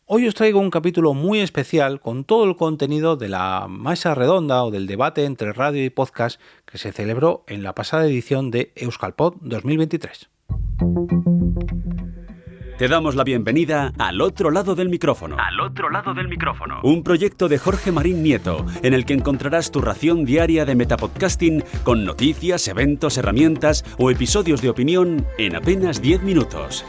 Hoy os traigo un capítulo muy especial con todo el contenido de la mesa redonda o del debate entre radio y podcast que se celebró en la pasada edición de Euskalpod 2023. Te damos la bienvenida Al otro lado del micrófono. Al otro lado del micrófono. Un proyecto de Jorge Marín Nieto, en el que encontrarás tu ración diaria de metapodcasting con noticias, eventos, herramientas o episodios de opinión en apenas 10 minutos.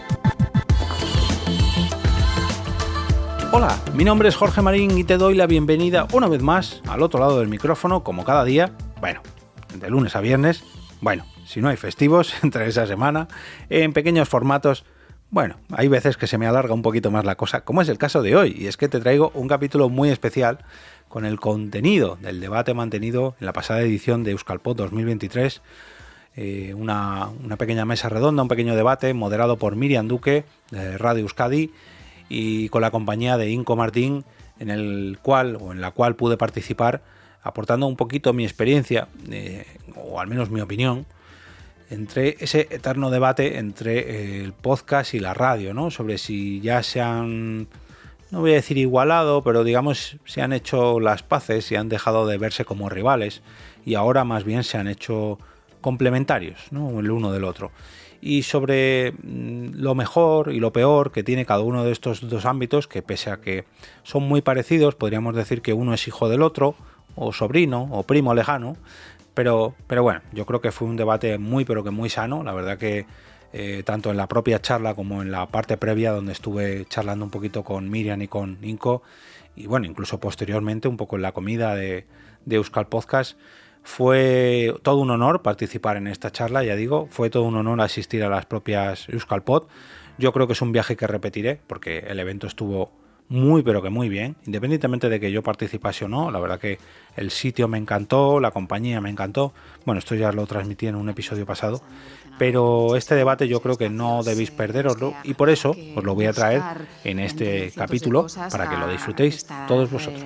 Hola, mi nombre es Jorge Marín y te doy la bienvenida una vez más al otro lado del micrófono, como cada día, de lunes a viernes, si no hay festivos entre esa semana, en pequeños formatos. Hay veces que se me alarga un poquito más la cosa, como es el caso de hoy, y es que te traigo un capítulo muy especial con el contenido del debate mantenido en la pasada edición de Euskalpod 2023, una pequeña mesa redonda, un pequeño debate moderado por Miriam Duque de Radio Euskadi y con la compañía de Inco Martín, en la cual pude participar aportando un poquito mi experiencia, o al menos mi opinión, entre ese eterno debate entre el podcast y la radio, ¿no? Sobre si ya se han, no voy a decir igualado, pero digamos se han hecho las paces y han dejado de verse como rivales y ahora más bien se han hecho complementarios, ¿no? El uno del otro. Y sobre lo mejor y lo peor que tiene cada uno de estos dos ámbitos, que pese a que son muy parecidos, podríamos decir que uno es hijo del otro, o sobrino, o primo lejano. Pero bueno, yo creo que fue un debate muy sano. La verdad que tanto en la propia charla como en la parte previa donde estuve charlando un poquito con Miriam y con Inco, y incluso posteriormente un poco en la comida de Euskal Podcast, fue todo un honor participar en esta charla. Ya digo, fue todo un honor asistir a las propias Euskalpod. Yo creo que es un viaje que repetiré porque el evento estuvo muy bien, independientemente de que yo participase o no. La verdad que el sitio me encantó, la compañía me encantó. Esto ya lo transmití en un episodio pasado, pero este debate yo creo que no debéis perderoslo y por eso os lo voy a traer en este capítulo para que lo disfrutéis todos vosotros.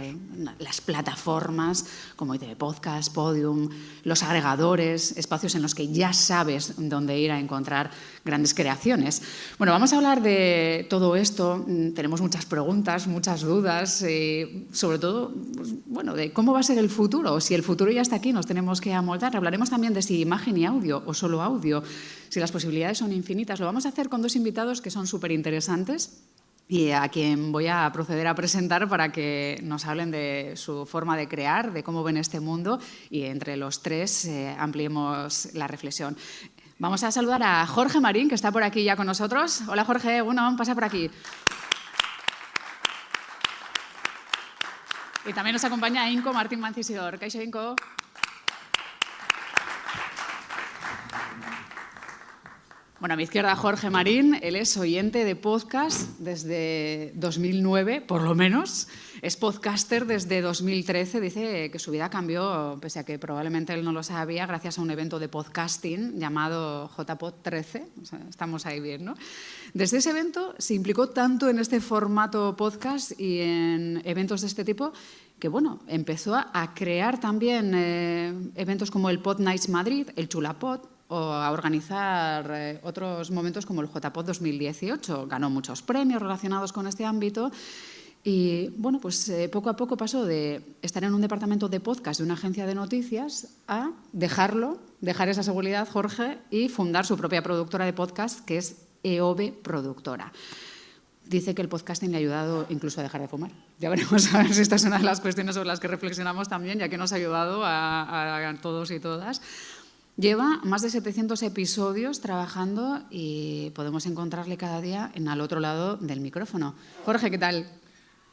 Las plataformas como ITV Podcast, Podium, los agregadores, espacios en los que ya sabes dónde ir a encontrar grandes creaciones. Vamos a hablar de todo esto. Tenemos muchas preguntas, muchas dudas, sobre todo, de cómo va a ser el futuro. Si el futuro ya está aquí, nos tenemos que amoldar. Hablaremos también de si imagen y audio o solo audio, si las posibilidades son infinitas. Lo vamos a hacer con dos invitados que son súper interesantes y a quien voy a proceder a presentar para que nos hablen de su forma de crear, de cómo ven este mundo y entre los tres ampliemos la reflexión. Vamos a saludar a Jorge Marín, que está por aquí ya con nosotros. Hola Jorge, pasa por aquí. Y también nos acompaña Inco Martín Mancisidor. Kaixo, Inco. A mi izquierda Jorge Marín, él es oyente de podcast desde 2009, por lo menos. Es podcaster desde 2013. Dice que su vida cambió, pese a que probablemente él no lo sabía, gracias a un evento de podcasting llamado JPod 13. Estamos ahí bien, ¿no? Desde ese evento se implicó tanto en este formato podcast y en eventos de este tipo que empezó a crear también eventos como el Pod Nights Madrid, el Chulapod, o a organizar otros momentos como el JPod 2018. Ganó muchos premios relacionados con este ámbito y, poco a poco pasó de estar en un departamento de podcast de una agencia de noticias a dejar esa seguridad, Jorge, y fundar su propia productora de podcast, que es EOB Productora. Dice que el podcasting le ha ayudado incluso a dejar de fumar. Ya veremos a ver si esta es una de las cuestiones sobre las que reflexionamos también, ya que nos ha ayudado a todos y todas. Lleva más de 700 episodios trabajando y podemos encontrarle cada día en al otro lado del micrófono. Jorge, ¿qué tal?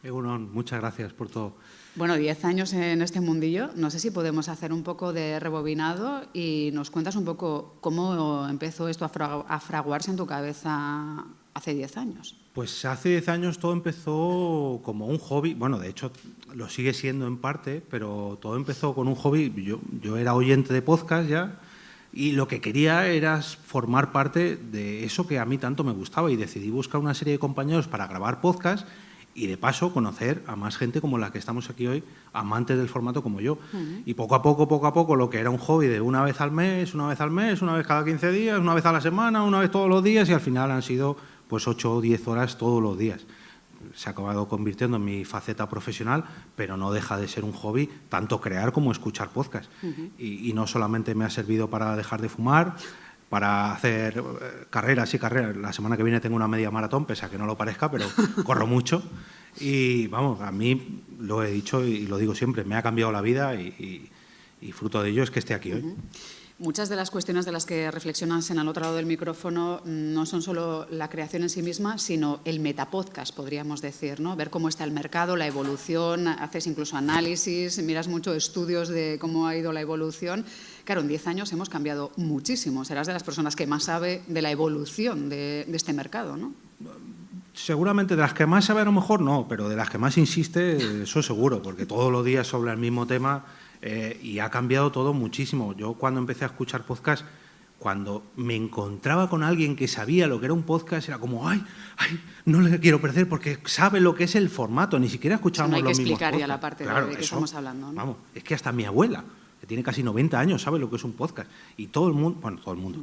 Egunon, muchas gracias por todo. 10 años en este mundillo. No sé si podemos hacer un poco de rebobinado y nos cuentas un poco cómo empezó esto a fraguarse en tu cabeza hace 10 años. Pues hace 10 años todo empezó como un hobby. De hecho lo sigue siendo en parte, pero todo empezó con un hobby. Yo era oyente de podcast ya. Y lo que quería era formar parte de eso que a mí tanto me gustaba y decidí buscar una serie de compañeros para grabar podcast y de paso conocer a más gente como la que estamos aquí hoy, amantes del formato como yo. Y poco a poco, lo que era un hobby de una vez al mes, una vez cada 15 días, una vez a la semana, una vez todos los días, y al final han sido pues 8 o 10 horas todos los días. se ha acabado convirtiendo en mi faceta profesional, pero no deja de ser un hobby, tanto crear como escuchar podcast. Y no solamente me ha servido para dejar de fumar, para hacer carreras y carreras. La semana que viene tengo una media maratón, pese a que no lo parezca, pero corro mucho. Y vamos, a mí, lo he dicho y lo digo siempre, me ha cambiado la vida y fruto de ello es que esté aquí hoy. Muchas de las cuestiones de las que reflexionas en al otro lado del micrófono no son solo la creación en sí misma, sino el metapodcast, podríamos decir, ¿no? Ver cómo está el mercado, la evolución, haces incluso análisis, miras mucho estudios de cómo ha ido la evolución. Claro, en 10 años hemos cambiado muchísimo. Serás de las personas que más sabe de la evolución de este mercado, ¿no? Seguramente de las que más sabe a lo mejor no, pero de las que más insiste, eso seguro, porque todos los días sobre el mismo tema. Y ha cambiado todo muchísimo. Yo cuando empecé a escuchar podcast, cuando me encontraba con alguien que sabía lo que era un podcast, era como, ay, no le quiero perder porque sabe lo que es el formato, ni siquiera escuchamos los mismos podcasts. No hay que explicar ya la parte claro, de que estamos hablando, ¿no? Vamos, es que hasta mi abuela, que tiene casi 90 años, sabe lo que es un podcast. Y todo el mundo,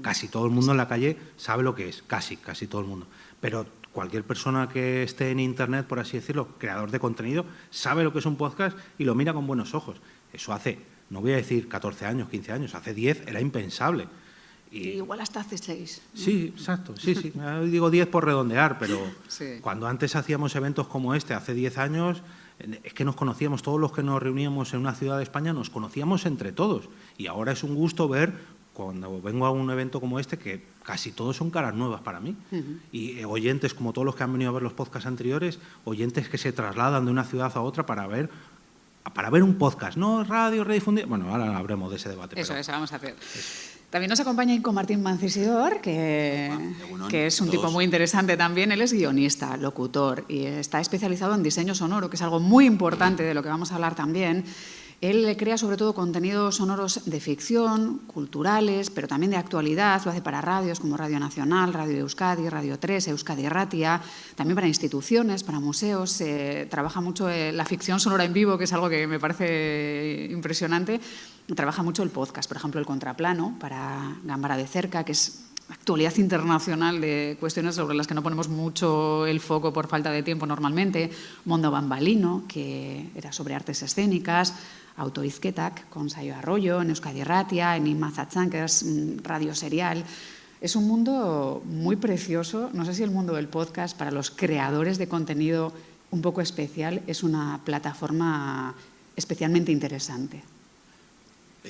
casi todo el mundo en la calle sabe lo que es, casi todo el mundo. Pero cualquier persona que esté en Internet, por así decirlo, creador de contenido, sabe lo que es un podcast y lo mira con buenos ojos. Eso hace, no voy a decir 14 años, 15 años, hace 10 era impensable. Y igual hasta hace 6. ¿no? Sí, exacto, sí. Digo 10 por redondear, pero sí. Cuando antes hacíamos eventos como este, hace 10 años, es que nos conocíamos, todos los que nos reuníamos en una ciudad de España, nos conocíamos entre todos. Y ahora es un gusto ver, cuando vengo a un evento como este, que casi todos son caras nuevas para mí. Y oyentes, como todos los que han venido a ver los podcasts anteriores, oyentes que se trasladan de una ciudad a otra para ver un podcast, no radio, redifundido. Bueno, ahora hablemos de ese debate. Eso, vamos a hacer. También nos acompaña Inco Martín Mancisidor, que es un tipo muy interesante también. Él es guionista, locutor y está especializado en diseño sonoro, que es algo muy importante de lo que vamos a hablar también. Él crea sobre todo contenidos sonoros de ficción, culturales, pero también de actualidad. Lo hace para radios como Radio Nacional, Radio Euskadi, Radio 3, Euskadi Ratia, también para instituciones, para museos. Trabaja mucho la ficción sonora en vivo, que es algo que me parece impresionante. Trabaja mucho el podcast, por ejemplo, El Contraplano, para Gambara de Cerca, que es actualidad internacional de cuestiones sobre las que no ponemos mucho el foco por falta de tiempo normalmente. Mondo Bambalino, que era sobre artes escénicas. Autoizketak, con Saio Arroyo, en Euskadi Ratia, en Imazatzan, que es radio serial. Es un mundo muy precioso. No sé si el mundo del podcast, para los creadores de contenido un poco especial, es una plataforma especialmente interesante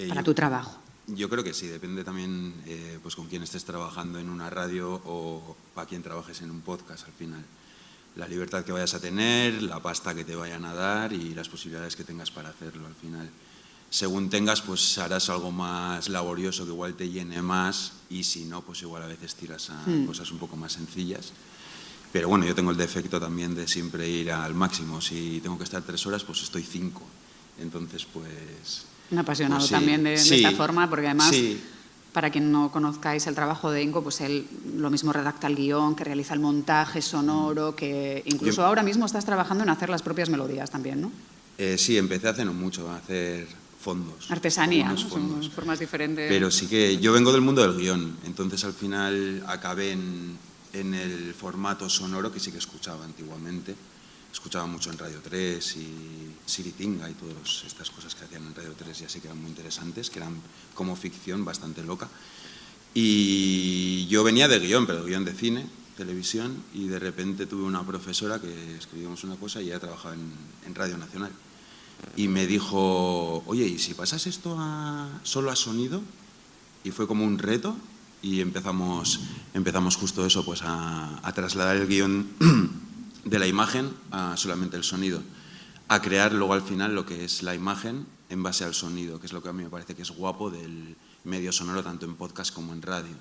para tu trabajo. Yo creo que sí, depende también pues con quién estés trabajando en una radio o para quién trabajes en un podcast al final. La libertad que vayas a tener, la pasta que te vayan a dar y las posibilidades que tengas para hacerlo al final. Según tengas, pues harás algo más laborioso que igual te llene más y si no, pues igual a veces tiras a cosas un poco más sencillas. Pero bueno, yo tengo el defecto también de siempre ir al máximo. Si tengo que estar 3 horas, pues estoy 5. Entonces, pues... Un apasionado pues sí, también de esta forma, porque además... Sí. Para quien no conozcáis el trabajo de Inco, pues él lo mismo redacta el guión, que realiza el montaje sonoro, que incluso ahora mismo estás trabajando en hacer las propias melodías también, ¿no? Sí, empecé hace no mucho a hacer fondos. Artesanía, ¿no? Fondos. Son formas diferentes. Pero sí que yo vengo del mundo del guión, entonces al final acabé en el formato sonoro que sí que escuchaba antiguamente. Escuchaba mucho en Radio 3 y Siritinga y todas estas cosas que hacían en Radio 3 ya sí que eran muy interesantes, que eran como ficción bastante loca. Y yo venía de guión, pero guión de cine, televisión, y de repente tuve una profesora que escribíamos una cosa y ella trabajaba en Radio Nacional. Y me dijo, oye, ¿y si pasas esto solo a sonido? Y fue como un reto y empezamos justo eso, pues a trasladar el guión de la imagen a solamente el sonido, a crear luego al final lo que es la imagen en base al sonido, que es lo que a mí me parece que es guapo del medio sonoro, tanto en podcast como en radio,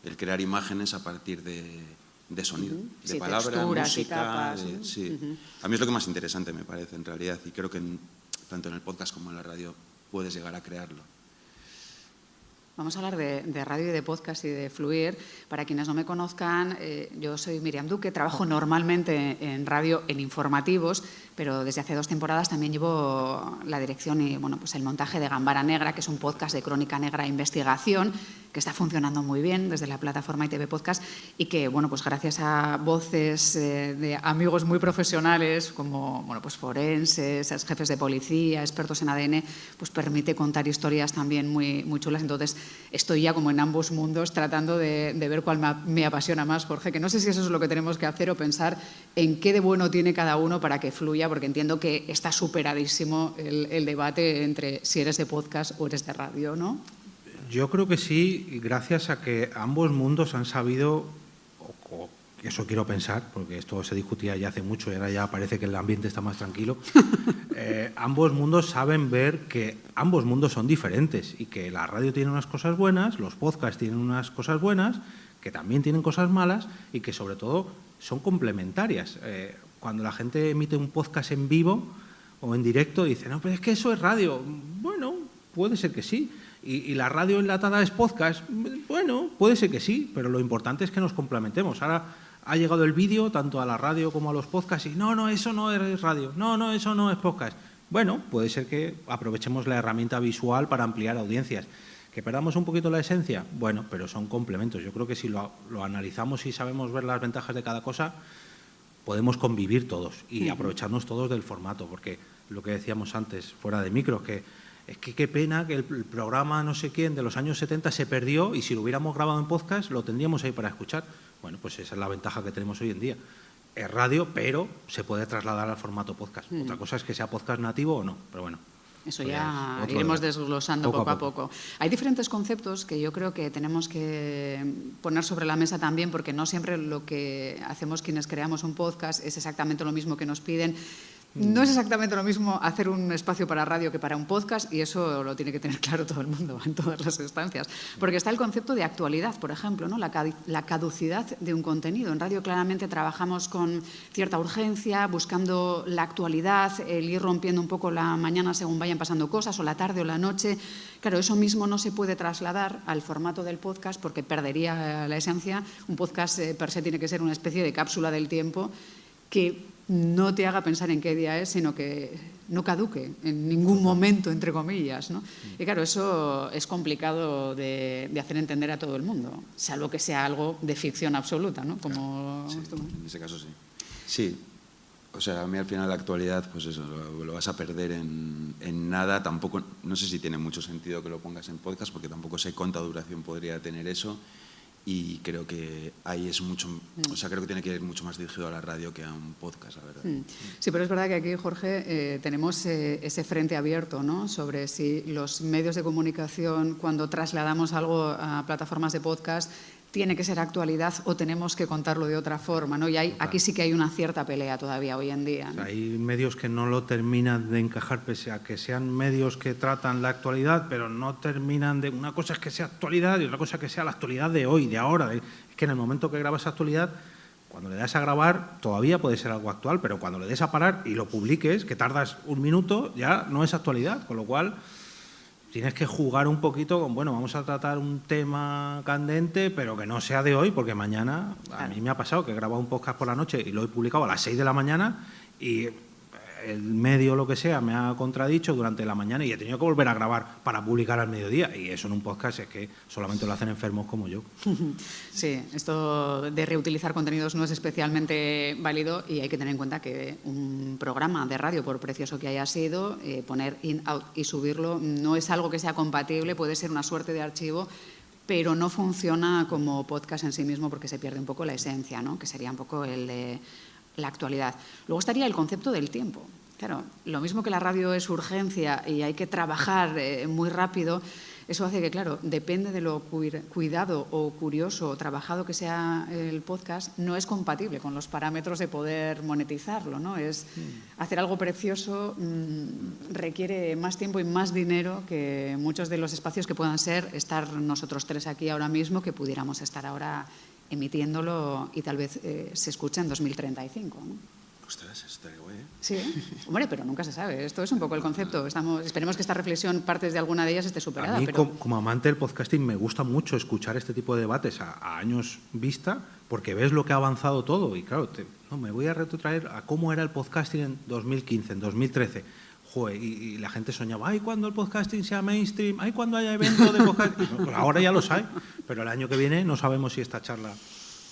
el crear imágenes a partir de sonido, de palabra, música, capas, sí. A mí es lo que más interesante me parece en realidad y creo que tanto en el podcast como en la radio puedes llegar a crearlo. Vamos a hablar de radio y de podcast y de fluir. Para quienes no me conozcan, yo soy Miriam Duque, trabajo normalmente en radio en informativos, pero desde hace 2 temporadas también llevo la dirección y pues el montaje de Gambara Negra, que es un podcast de crónica negra e investigación que está funcionando muy bien desde la plataforma ITV Podcast y que, pues gracias a voces de amigos muy profesionales como pues forenses, jefes de policía, expertos en ADN, pues permite contar historias también muy, muy chulas. Entonces, estoy ya como en ambos mundos tratando de ver cuál me apasiona más, Jorge, que no sé si eso es lo que tenemos que hacer o pensar en qué de bueno tiene cada uno para que fluya, porque entiendo que está superadísimo el debate entre si eres de podcast o eres de radio, ¿no? Yo creo que sí, gracias a que ambos mundos han sabido, o eso quiero pensar, porque esto se discutía ya hace mucho y ahora ya parece que el ambiente está más tranquilo, ambos mundos saben ver que ambos mundos son diferentes y que la radio tiene unas cosas buenas, los podcasts tienen unas cosas buenas, que también tienen cosas malas y que sobre todo son complementarias. Cuando la gente emite un podcast en vivo o en directo dice, no, pero es que eso es radio. Bueno, puede ser que sí. ¿Y la radio enlatada es podcast? Bueno, puede ser que sí, pero lo importante es que nos complementemos. Ahora ha llegado el vídeo tanto a la radio como a los podcasts y no, eso no es radio, no, eso no es podcast. Bueno, puede ser que aprovechemos la herramienta visual para ampliar audiencias. ¿Que perdamos un poquito la esencia? Bueno, pero son complementos. Yo creo que si lo analizamos y sabemos ver las ventajas de cada cosa, podemos convivir todos y aprovecharnos todos del formato, porque lo que decíamos antes, fuera de micro, es que qué pena que el programa no sé quién de los años 70 se perdió y si lo hubiéramos grabado en podcast lo tendríamos ahí para escuchar. Bueno, pues esa es la ventaja que tenemos hoy en día. Es radio, pero se puede trasladar al formato podcast. Otra cosa es que sea podcast nativo o no, pero bueno. Eso ya iremos desglosando poco a poco. Hay diferentes conceptos que yo creo que tenemos que poner sobre la mesa también, porque no siempre lo que hacemos quienes creamos un podcast es exactamente lo mismo que nos piden. No es exactamente lo mismo hacer un espacio para radio que para un podcast y eso lo tiene que tener claro todo el mundo en todas las instancias. Porque está el concepto de actualidad, por ejemplo, ¿no? La caducidad de un contenido. En radio claramente trabajamos con cierta urgencia, buscando la actualidad, el ir rompiendo un poco la mañana según vayan pasando cosas, o la tarde o la noche. Claro, eso mismo no se puede trasladar al formato del podcast porque perdería la esencia. Un podcast per se tiene que ser una especie de cápsula del tiempo que no te haga pensar en qué día es, sino que no caduque en ningún momento, entre comillas, ¿no? Y claro, eso es complicado de hacer entender a todo el mundo, salvo que sea algo de ficción absoluta, ¿no? Como sí, en ese caso sí. Sí, o sea, a mí al final la actualidad, pues eso, lo vas a perder en nada. Tampoco, no sé si tiene mucho sentido que lo pongas en podcast, porque tampoco sé cuánta duración podría tener eso. Y creo que ahí es mucho, o sea, creo que tiene que ir mucho más dirigido a la radio que a un podcast, la verdad. Sí, pero es verdad que aquí, Jorge, tenemos ese frente abierto, ¿no? Sobre si los medios de comunicación, cuando trasladamos algo a plataformas de podcast, tiene que ser actualidad o tenemos que contarlo de otra forma, ¿no? Y aquí sí que hay una cierta pelea todavía hoy en día, ¿no? O sea, hay medios que no lo terminan de encajar, pese a que sean medios que tratan la actualidad, pero no terminan de... Una cosa es que sea actualidad y otra cosa es que sea la actualidad de hoy, de ahora. Es que en el momento que grabas actualidad, cuando le das a grabar, todavía puede ser algo actual, pero cuando le des a parar y lo publiques, que tardas 1 minuto, ya no es actualidad, con lo cual... Tienes que jugar un poquito con, bueno, vamos a tratar un tema candente, pero que no sea de hoy, porque mañana, a mí me ha pasado que he grabado un podcast por la noche y lo he publicado a las 6 de la mañana y el medio, lo que sea, me ha contradicho durante la mañana y he tenido que volver a grabar para publicar al mediodía. Y eso en un podcast es que solamente lo hacen enfermos como yo. Sí, esto de reutilizar contenidos no es especialmente válido y hay que tener en cuenta que un programa de radio, por precioso que haya sido, poner in, out y subirlo no es algo que sea compatible, puede ser una suerte de archivo, pero no funciona como podcast en sí mismo porque se pierde un poco la esencia, ¿no? Que sería un poco el de la actualidad. Luego estaría el concepto del tiempo. Claro, lo mismo que la radio es urgencia y hay que trabajar muy rápido, eso hace que, claro, depende de lo cuidado o curioso o trabajado que sea el podcast, no es compatible con los parámetros de poder monetizarlo, ¿no? Hacer algo precioso requiere más tiempo y más dinero que muchos de los espacios que puedan ser estar nosotros 3 aquí ahora mismo, que pudiéramos estar ahora emitiéndolo y tal vez se escuche en 2035, ¿no? Ostras, eso estaría guay, ¿eh? Sí, hombre, pero nunca se sabe. Esto es un poco el concepto. Esperemos que esta reflexión, partes de alguna de ellas, esté superada. A mí, pero... como amante del podcasting, me gusta mucho escuchar este tipo de debates a años vista, porque ves lo que ha avanzado todo. Y claro, me voy a retrotraer a cómo era el podcasting en 2015, en 2013. Joder, y la gente soñaba, ay, cuando el podcasting sea mainstream, ay, cuando haya evento de podcasting. No, pues ahora ya los hay, pero el año que viene no sabemos si esta charla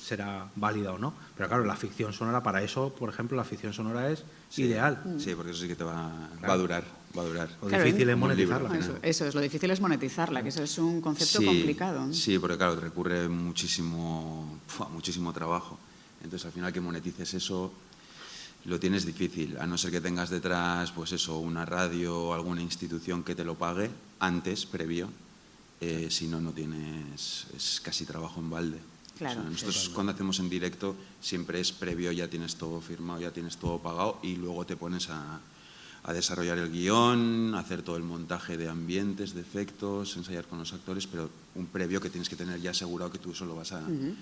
será válida o no. Pero claro, la ficción sonora, para eso, por ejemplo, la ficción sonora es ideal. Sí, porque eso sí que va a durar. Lo difícil es monetizarla. Eso es, lo difícil es monetizarla, que eso es un concepto complicado. Sí, porque claro, recurre muchísimo trabajo. Entonces, al final que monetices eso, lo tienes difícil, a no ser que tengas detrás, pues eso, una radio o alguna institución que te lo pague antes, previo. Si no, no tienes, es casi trabajo en balde. Claro. O sea, nosotros cuando hacemos en directo siempre es previo, ya tienes todo firmado, ya tienes todo pagado y luego te pones a desarrollar el guión, a hacer todo el montaje de ambientes, de efectos, ensayar con los actores, pero un previo que tienes que tener ya asegurado que tú eso lo vas a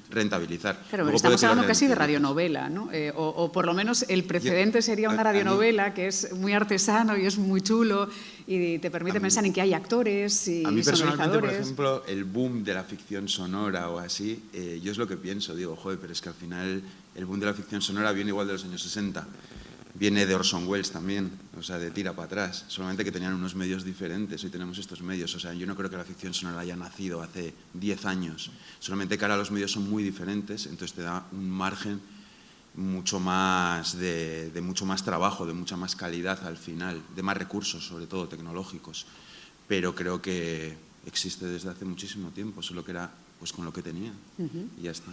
rentabilizar. Claro, pero estamos hablando casi de radionovela, ¿no? O por lo menos el precedente sería una radionovela que es muy artesano y es muy chulo y te permite pensar en que hay actores y a mí personalmente, por sonorizadores. ejemplo, el boom de la ficción sonora o así, yo es lo que pienso, digo, joder, pero es que al final el boom de la ficción sonora viene igual de los años 60. Viene de Orson Welles también, o sea, de tira para atrás, solamente que tenían unos medios diferentes, hoy tenemos estos medios, o sea, yo no creo que la ficción sonora haya nacido hace 10 años, solamente que ahora los medios son muy diferentes, entonces te da un margen mucho más de mucho más trabajo, de mucha más calidad al final, de más recursos, sobre todo tecnológicos, pero creo que existe desde hace muchísimo tiempo, solo que era pues con lo que tenía y ya está.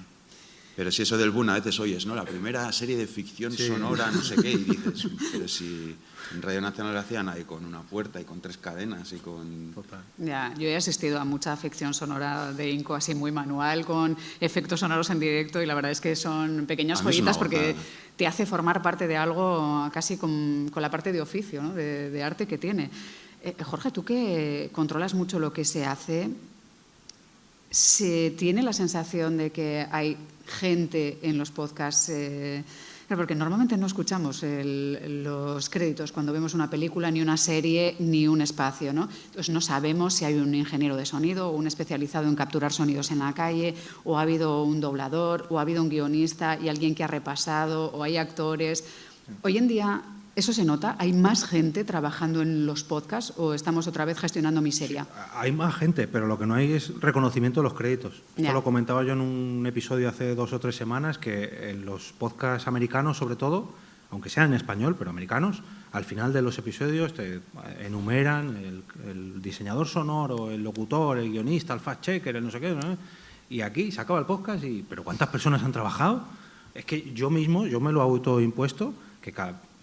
Pero si eso del boom a veces oyes, ¿no? La primera serie de ficción sonora, no sé qué, y dices, pero si en Radio Nacional lo hacían ahí con una puerta y con 3 cadenas y con... Total. Ya, yo he asistido a mucha ficción sonora de Inco, así muy manual, con efectos sonoros en directo, y la verdad es que son pequeñas joyitas porque te hace formar parte de algo casi con la parte de oficio, ¿no? de arte que tiene. Jorge, tú que controlas mucho lo que se hace, ¿se tiene la sensación de que hay gente en los podcasts? Porque normalmente no escuchamos los créditos cuando vemos una película, ni una serie, ni un espacio, ¿no? Entonces no sabemos si hay un ingeniero de sonido o un especializado en capturar sonidos en la calle, o ha habido un doblador, o ha habido un guionista y alguien que ha repasado, o hay actores. Hoy en día... ¿Eso se nota? ¿Hay más gente trabajando en los podcasts o estamos otra vez gestionando miseria? Hay más gente, pero lo que no hay es reconocimiento de los créditos. Esto lo comentaba yo en un episodio hace 2 o 3 semanas, que en los podcasts americanos, sobre todo, aunque sean en español, pero americanos, al final de los episodios te enumeran el diseñador sonoro, el locutor, el guionista, el fact-checker, el no sé qué, ¿no? Y aquí se acaba el podcast y... ¿Pero cuántas personas han trabajado? Es que yo mismo, yo me lo he autoimpuesto, que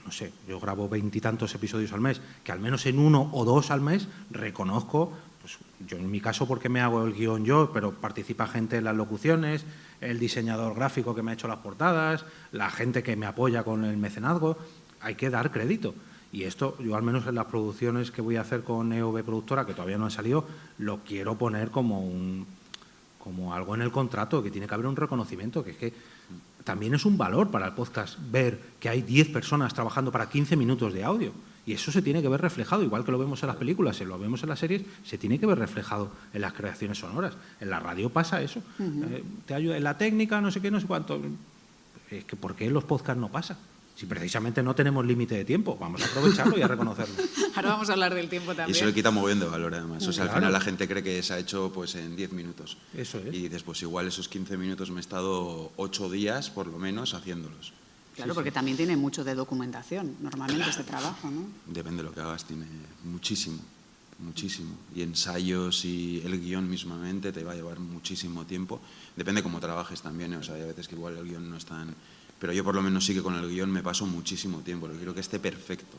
no sé, yo grabo 20 y tantos episodios al mes, que al menos en 1 o 2 al mes reconozco, pues yo en mi caso porque me hago el guión yo, pero participa gente en las locuciones, el diseñador gráfico que me ha hecho las portadas, la gente que me apoya con el mecenazgo, hay que dar crédito. Y esto, yo al menos en las producciones que voy a hacer con EOB Productora, que todavía no han salido, lo quiero poner como algo en el contrato, que tiene que haber un reconocimiento, que es que también es un valor para el podcast ver que hay 10 personas trabajando para 15 minutos de audio. Y eso se tiene que ver reflejado, igual que lo vemos en las películas, se lo vemos en las series, se tiene que ver reflejado en las creaciones sonoras. En la radio pasa eso. Te ayuda en la técnica, no sé qué, no sé cuánto. Es que ¿por qué en los podcasts no pasa? Si precisamente no tenemos límite de tiempo, vamos a aprovecharlo y a reconocerlo. Ahora vamos a hablar del tiempo también. Y eso le quita mogollón de valor, además. O sea, al final la gente cree que se ha hecho pues en 10 minutos. Eso es. Y dices, pues igual esos 15 minutos me he estado 8 días, por lo menos, haciéndolos. Claro, porque también tiene mucho de documentación, normalmente, este trabajo, ¿no? Depende de lo que hagas, tiene muchísimo, muchísimo. Y ensayos y el guión mismamente te va a llevar muchísimo tiempo. Depende cómo trabajes también, o sea, hay veces que igual el guión no es tan... Pero yo por lo menos sí que con el guión me paso muchísimo tiempo, porque quiero que esté perfecto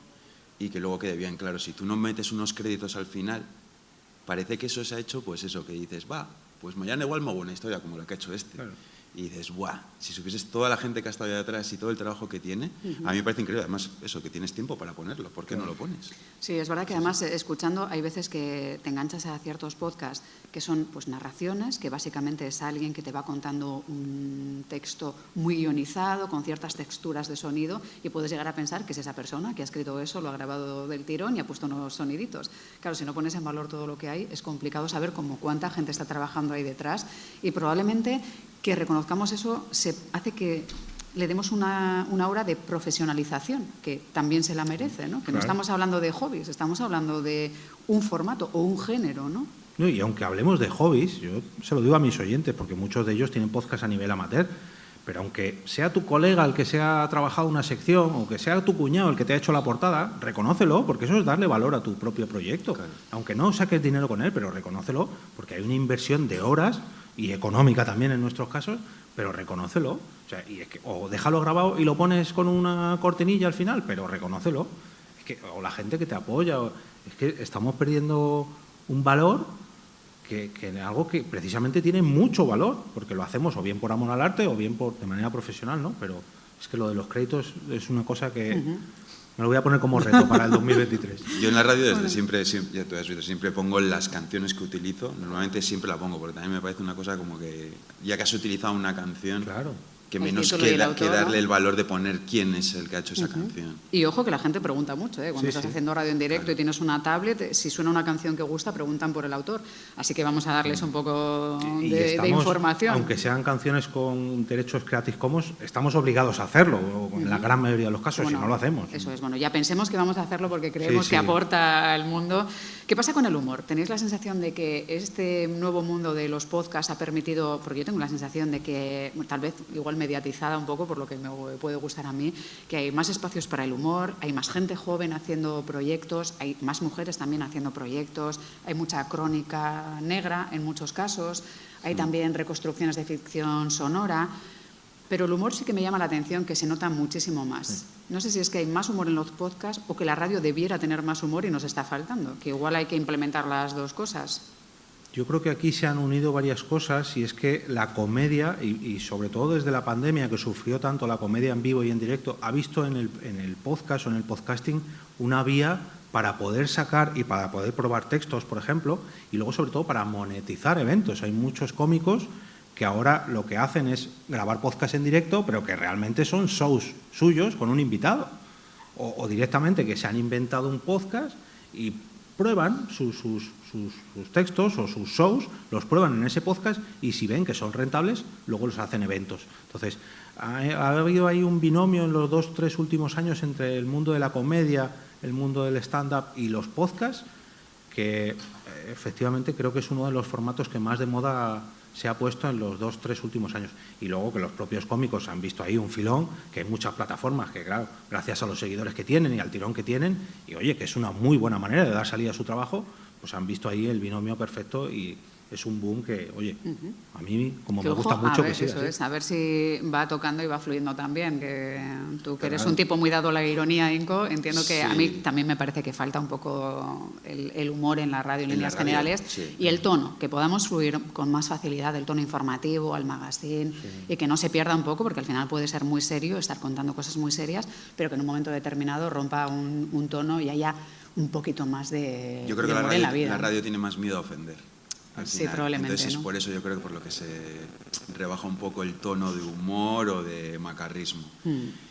y que luego quede bien claro. Si tú no metes unos créditos al final, parece que eso se ha hecho, pues eso, que dices, va, pues mañana igual me hago una historia como la que ha hecho este. Claro. y dices, ¡buah! Si supieses toda la gente que ha estado ahí atrás y todo el trabajo que tiene, a mí me parece increíble. Además, eso, que tienes tiempo para ponerlo, ¿por qué no lo pones? Sí, es verdad que además escuchando hay veces que te enganchas a ciertos podcasts que son pues narraciones, que básicamente es alguien que te va contando un texto muy guionizado, con ciertas texturas de sonido, y puedes llegar a pensar que es esa persona que ha escrito eso, lo ha grabado del tirón y ha puesto unos soniditos. Claro, si no pones en valor todo lo que hay, es complicado saber cómo cuánta gente está trabajando ahí detrás, y probablemente que reconozcamos eso se hace que le demos una aura de profesionalización, que también se la merece, ¿no? Que no estamos hablando de hobbies, estamos hablando de un formato o un género, ¿no? No, y aunque hablemos de hobbies, yo se lo digo a mis oyentes, porque muchos de ellos tienen podcast a nivel amateur, pero aunque sea tu colega el que se ha trabajado una sección, o que sea tu cuñado el que te ha hecho la portada, reconócelo, porque eso es darle valor a tu propio proyecto. Claro. Aunque no saques dinero con él, pero reconócelo, porque hay una inversión de horas, y económica también en nuestros casos, pero reconócelo. O sea, y es que, o déjalo grabado y lo pones con una cortinilla al final, pero reconócelo. Es que, o la gente que te apoya, es que estamos perdiendo un valor que algo que precisamente tiene mucho valor, porque lo hacemos o bien por amor al arte o bien de manera profesional, ¿no? Pero es que lo de los créditos es una cosa que me lo voy a poner como reto para el 2023. Yo en la radio desde siempre, ya tú has visto, siempre pongo las canciones que utilizo. Normalmente siempre la pongo, porque también me parece una cosa como que, ya que has utilizado una canción, claro, que menos que darle el valor de poner quién es el que ha hecho esa canción. Y ojo que la gente pregunta mucho, ¿eh? Cuando estás haciendo radio en directo, claro, y tienes una tablet, si suena una canción que gusta, preguntan por el autor. Así que vamos a darles un poco de información. Aunque sean canciones con derechos Creative Commons, estamos obligados a hacerlo, en la gran mayoría de los casos, bueno, si no lo hacemos. Eso es, bueno, ya pensemos que vamos a hacerlo porque creemos que aporta al mundo. ¿Qué pasa con el humor? ¿Tenéis la sensación de que este nuevo mundo de los podcasts ha permitido, porque yo tengo la sensación de que, tal vez igual mediatizada un poco por lo que me puede gustar a mí, que hay más espacios para el humor, hay más gente joven haciendo proyectos, hay más mujeres también haciendo proyectos, hay mucha crónica negra en muchos casos, hay también reconstrucciones de ficción sonora, pero el humor sí que me llama la atención, que se nota muchísimo más. No sé si es que hay más humor en los podcasts o que la radio debiera tener más humor y nos está faltando, que igual hay que implementar las dos cosas. Yo creo que aquí se han unido varias cosas, y es que la comedia, y sobre todo desde la pandemia, que sufrió tanto la comedia en vivo y en directo, ha visto en el podcast o en el podcasting una vía para poder sacar y para poder probar textos, por ejemplo, y luego sobre todo para monetizar eventos. Hay muchos cómicos que ahora lo que hacen es grabar podcast en directo, pero que realmente son shows suyos con un invitado, o directamente que se han inventado un podcast y prueban sus textos o sus shows, los prueban en ese podcast, y si ven que son rentables, luego los hacen eventos. Entonces, ha habido ahí un binomio en los 2-3 últimos años entre el mundo de la comedia, el mundo del stand-up y los podcasts, que efectivamente creo que es uno de los formatos que más de moda se ha puesto en los 2-3 últimos años. Y luego que los propios cómicos han visto ahí un filón, que hay muchas plataformas que, claro, gracias a los seguidores que tienen y al tirón que tienen, y oye, que es una muy buena manera de dar salida a su trabajo, pues han visto ahí el binomio perfecto, y es un boom que, oye, a mí como que me gusta mucho que siga. Eso es, a ver si va tocando y va fluyendo también, que tú que eres un tipo muy dado a la ironía, Inco, entiendo que a mí también me parece que falta un poco el humor en la radio en líneas generales, y el tono, que podamos fluir con más facilidad el tono informativo, al magazine, y que no se pierda un poco, porque al final puede ser muy serio, estar contando cosas muy serias, pero que en un momento determinado rompa un tono y haya un poquito más de Yo creo que humor en la vida. La radio tiene más miedo a ofender. Sí, probablemente. Entonces es por eso yo creo que por lo que se rebaja un poco el tono de humor o de macarrismo.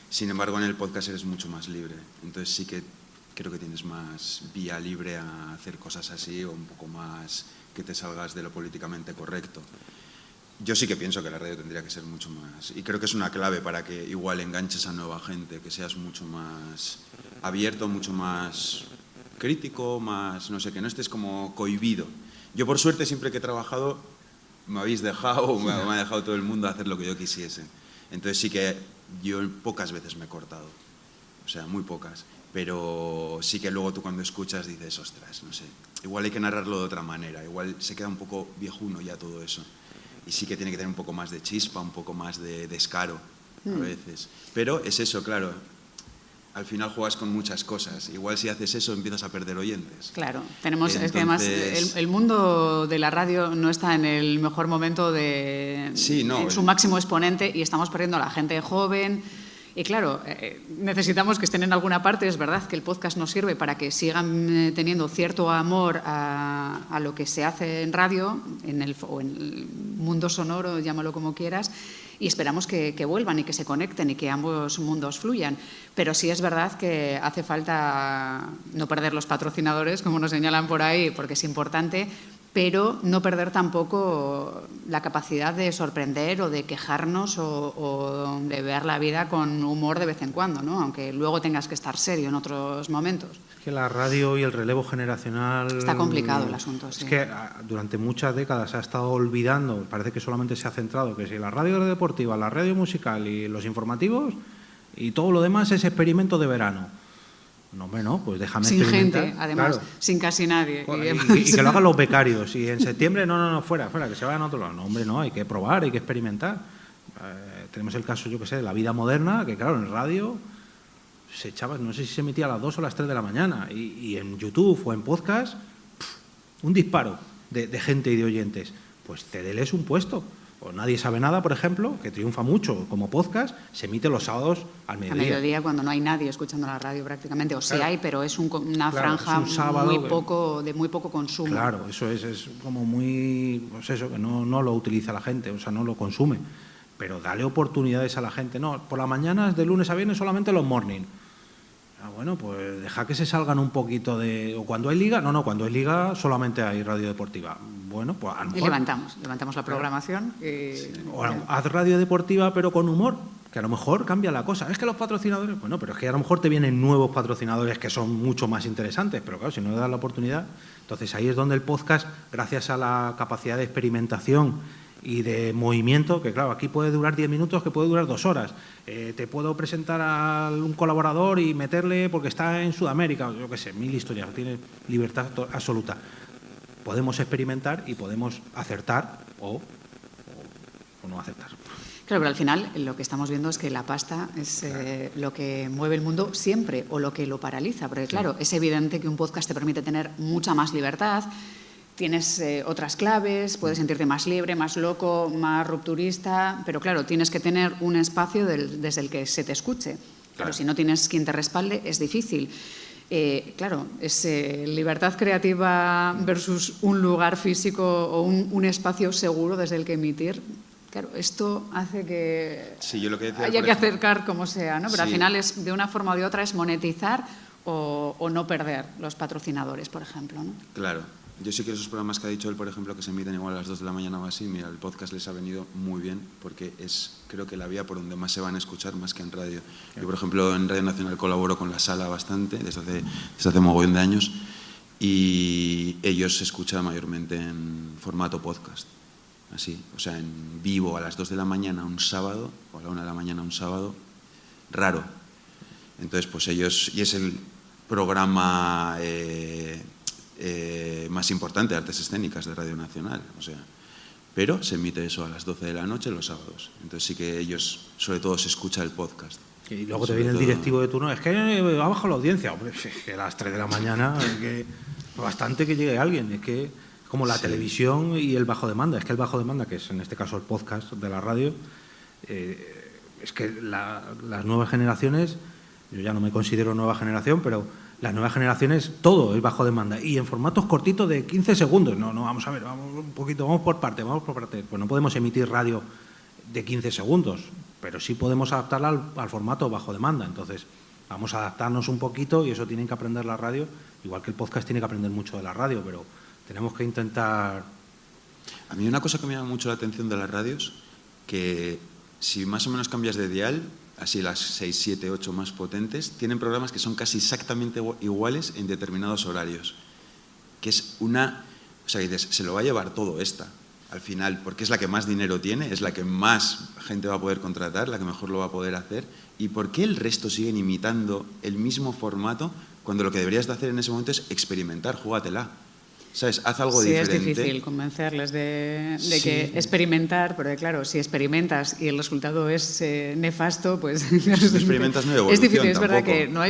Sin embargo, en el podcast eres mucho más libre. Entonces sí que creo que tienes más vía libre a hacer cosas así, o un poco más que te salgas de lo políticamente correcto. Yo sí que pienso que la radio tendría que ser mucho más, y creo que es una clave para que igual enganches a nueva gente, que seas mucho más abierto, mucho más crítico, más, no sé, que no estés como cohibido. Yo, por suerte, siempre que he trabajado, me habéis dejado, me ha dejado todo el mundo hacer lo que yo quisiese. Entonces sí que yo pocas veces me he cortado, o sea, muy pocas. Pero sí que luego tú cuando escuchas dices, ostras, no sé, igual hay que narrarlo de otra manera, igual se queda un poco viejuno ya todo eso. Y sí que tiene que tener un poco más de chispa, un poco más de descaro a veces. Pero es eso, claro. al final juegas con muchas cosas. Igual si haces eso empiezas a perder oyentes. Claro, es que además el mundo de la radio no está en el mejor momento en su máximo exponente y estamos perdiendo a la gente joven. Y claro, necesitamos que estén en alguna parte. Es verdad que el podcast nos sirve para que sigan teniendo cierto amor a lo que se hace en radio, en el mundo sonoro, llámalo como quieras, y esperamos que vuelvan y que se conecten y que ambos mundos fluyan. Pero sí es verdad que hace falta no perder los patrocinadores, como nos señalan por ahí, porque es importante, pero no perder tampoco la capacidad de sorprender o de quejarnos o de ver la vida con humor de vez en cuando, ¿no? Aunque luego tengas que estar serio en otros momentos. Es que la radio y el relevo generacional... Está complicado el asunto, sí. Es que durante muchas décadas se ha estado olvidando, parece que solamente se ha centrado, que si la radio deportiva, la radio musical y los informativos y todo lo demás es experimento de verano. No, hombre, no, pues déjame sin experimentar. Gente, además, claro. Sin casi nadie. Y que lo hagan los becarios. Y en septiembre, no, fuera, que se vayan a otro lado. No, hombre, no, hay que probar, hay que experimentar. Tenemos el caso, yo qué sé, de la vida moderna, que claro, en radio se echaba, no sé si se emitía a las 2 o las 3 de la mañana. Y en YouTube o en podcast, un disparo de gente y de oyentes. Pues cédeles un puesto. O Nadie sabe nada, por ejemplo, que triunfa mucho como podcast, se emite los sábados al mediodía. Al mediodía, cuando no hay nadie escuchando la radio prácticamente, o claro. Sí hay, pero es una franja es un sábado de muy poco consumo. Claro, eso es como muy, pues eso, que no lo utiliza la gente, o sea, no lo consume. Pero dale oportunidades a la gente. No, por la mañana, de lunes a viernes, solamente los morning. Bueno, pues deja que se salgan un poquito de... ¿O cuando hay liga? No, cuando hay liga solamente hay radio deportiva. Bueno, pues a lo mejor... Y levantamos la programación. Sí. O haz radio deportiva pero con humor, que a lo mejor cambia la cosa. Es que los patrocinadores... Bueno, pero es que a lo mejor te vienen nuevos patrocinadores que son mucho más interesantes, pero claro, si no le das la oportunidad... Entonces ahí es donde el podcast, gracias a la capacidad de experimentación y de movimiento, que claro, aquí puede durar 10 minutos, que puede durar 2 horas. Te puedo presentar a un colaborador y meterle porque está en Sudamérica, yo qué sé, 1000 historias, tiene libertad absoluta. Podemos experimentar y podemos acertar o no acertar. Claro, pero al final lo que estamos viendo es que la pasta es lo que mueve el mundo siempre o lo que lo paraliza, porque claro, es evidente que un podcast te permite tener mucha más libertad. Tienes otras claves, puedes sentirte más libre, más loco, más rupturista, pero claro, tienes que tener un espacio desde el que se te escuche. Claro, si no tienes quien te respalde, es difícil. Claro, es libertad creativa versus un lugar físico o un espacio seguro desde el que emitir. Claro, esto hace que, sí, yo lo que decía, haya que acercar como sea, ¿no? Pero sí. Al final, es de una forma o de otra, es monetizar o no perder los patrocinadores, por ejemplo, ¿no? Claro. Yo sí que esos programas que ha dicho él, por ejemplo, que se emiten igual a las 2 de la mañana o así, mira, el podcast les ha venido muy bien porque es, creo que la vía por donde más se van a escuchar más que en radio. Yo, por ejemplo, en Radio Nacional colaboro con La Sala bastante, desde hace mogollón de años, y ellos se escuchan mayormente en formato podcast, así, o sea, en vivo a las 2 de la mañana un sábado, o a la 1 de la mañana un sábado, raro. Entonces, pues ellos, y es el programa... más importante de artes escénicas de Radio Nacional, o sea, pero se emite eso a las 12 de la noche los sábados, entonces sí que ellos, sobre todo, se escucha el podcast. Y luego te viene el directivo de turno, es que ha bajado la audiencia, hombre, es que a las 3 de la mañana, es que bastante que llegue alguien, es que es como la televisión y el bajo demanda, es que el bajo demanda, que es en este caso el podcast de la radio, es que las nuevas generaciones, yo ya no me considero nueva generación, pero las nuevas generaciones, todo es bajo demanda y en formatos cortitos de 15 segundos. No, vamos a ver, vamos por parte. Pues no podemos emitir radio de 15 segundos, pero sí podemos adaptarla al formato bajo demanda. Entonces, vamos a adaptarnos un poquito y eso tienen que aprender la radio, igual que el podcast tiene que aprender mucho de la radio, pero tenemos que intentar... A mí una cosa que me llama mucho la atención de las radios, que si más o menos cambias de dial... así las 6, 7, 8 más potentes, tienen programas que son casi exactamente iguales en determinados horarios. Que es una... O sea, dices, se lo va a llevar todo esta, al final, porque es la que más dinero tiene, es la que más gente va a poder contratar, la que mejor lo va a poder hacer. ¿Y por qué el resto siguen imitando el mismo formato cuando lo que deberías de hacer en ese momento es experimentar, júgatela? ¿Sabes? Haz algo sí, diferente. Es difícil convencerles de que experimentar, pero claro, si experimentas y el resultado es nefasto, pues... Si experimentas no hay evolución. Es difícil, es verdad tampoco. que no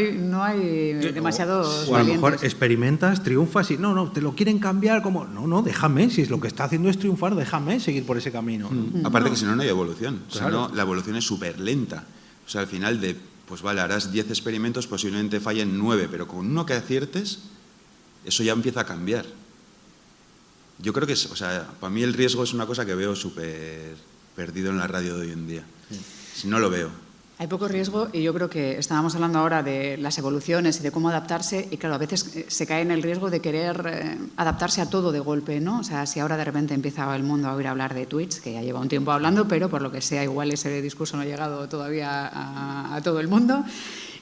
hay demasiados O a lo valientes. mejor experimentas, triunfas y no, te lo quieren cambiar como... No, déjame, si es lo que está haciendo es triunfar, déjame seguir por ese camino. Aparte que si no, no hay evolución. Claro. Si no, la evolución es súper lenta. O sea, al final pues vale, harás 10 experimentos, posiblemente fallen 9, pero con uno que aciertes, eso ya empieza a cambiar. Yo creo que para mí el riesgo es una cosa que veo súper perdido en la radio de hoy en día. Si no lo veo. Hay poco riesgo y yo creo que estábamos hablando ahora de las evoluciones y de cómo adaptarse y claro, a veces se cae en el riesgo de querer adaptarse a todo de golpe, ¿no? O sea, si ahora de repente empieza el mundo a oír hablar de Twitch, que ya lleva un tiempo hablando, pero por lo que sea igual ese discurso no ha llegado todavía a todo el mundo.